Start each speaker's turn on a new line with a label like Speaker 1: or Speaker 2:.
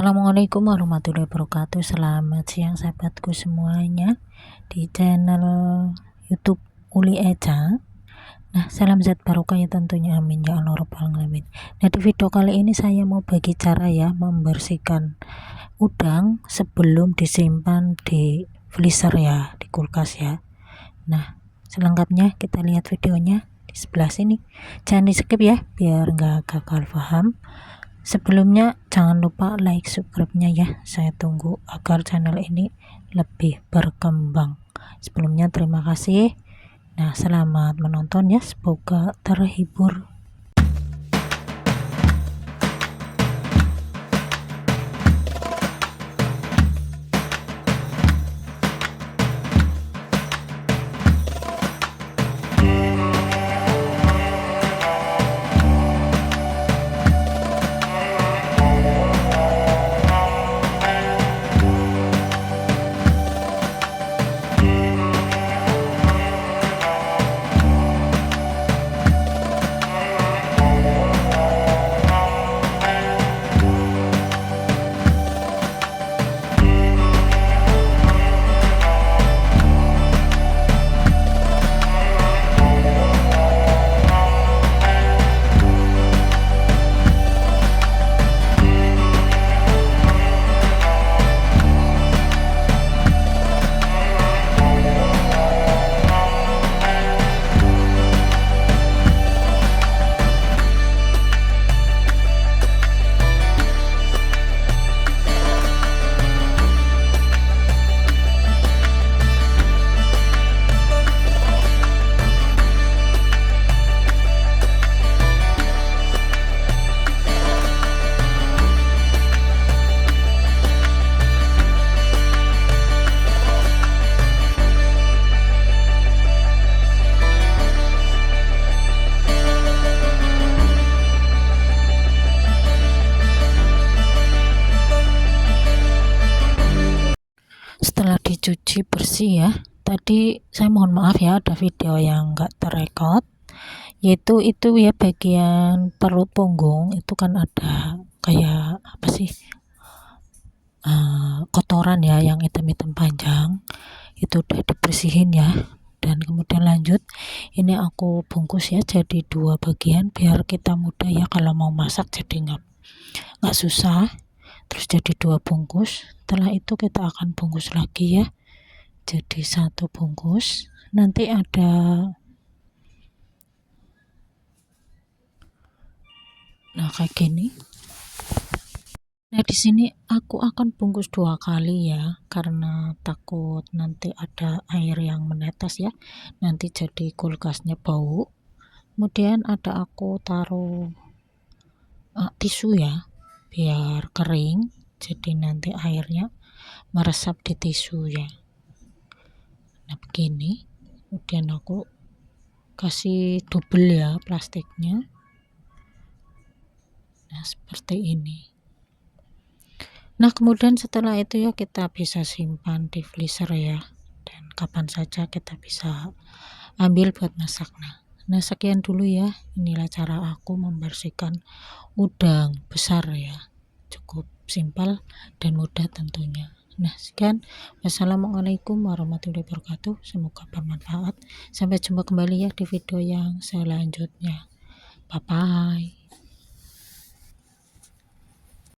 Speaker 1: Assalamualaikum warahmatullahi wabarakatuh. Selamat siang sahabatku semuanya di channel YouTube Uli Eca. Nah, salam zat barokah ya tentunya, amin ya Allah rabbal alamin. Nah, di video kali ini saya mau bagi cara ya membersihkan udang sebelum disimpan di freezer ya, di kulkas ya. Nah, selengkapnya kita lihat videonya di sebelah sini. Jangan di skip ya biar nggak gagal paham. Sebelumnya jangan lupa like, subscribe-nya ya, saya tunggu agar channel ini lebih berkembang. Sebelumnya terima kasih. Nah, selamat menonton ya, semoga terhibur. Setelah dicuci bersih ya, tadi saya mohon maaf ya ada video yang enggak terrekod, yaitu itu ya bagian perut punggung itu kan ada kayak apa sih, kotoran ya yang hitam-hitam panjang, itu udah dibersihin ya. Dan kemudian lanjut, ini aku bungkus ya jadi 2 bagian biar kita mudah ya kalau mau masak, jadi nggak susah. Terus jadi 2 bungkus. Setelah itu kita akan bungkus lagi ya, jadi 1 bungkus. Nanti ada kayak gini. Nah, di sini aku akan bungkus 2 kali ya, karena takut nanti ada air yang menetes ya, nanti jadi kulkasnya bau. Kemudian ada aku taruh tisu ya biar kering, jadi nanti airnya meresap di tisu ya. Nah, begini. Kemudian aku kasih double ya plastiknya. Nah, seperti ini. Nah, kemudian setelah itu ya kita bisa simpan di freezer ya, dan kapan saja kita bisa ambil buat masak. Nah, sekian dulu ya, inilah cara aku membersihkan udang besar ya, cukup simpel dan mudah tentunya. Nah, sekian, wassalamualaikum warahmatullahi wabarakatuh, semoga bermanfaat. Sampai jumpa kembali ya di video yang selanjutnya. Bye bye.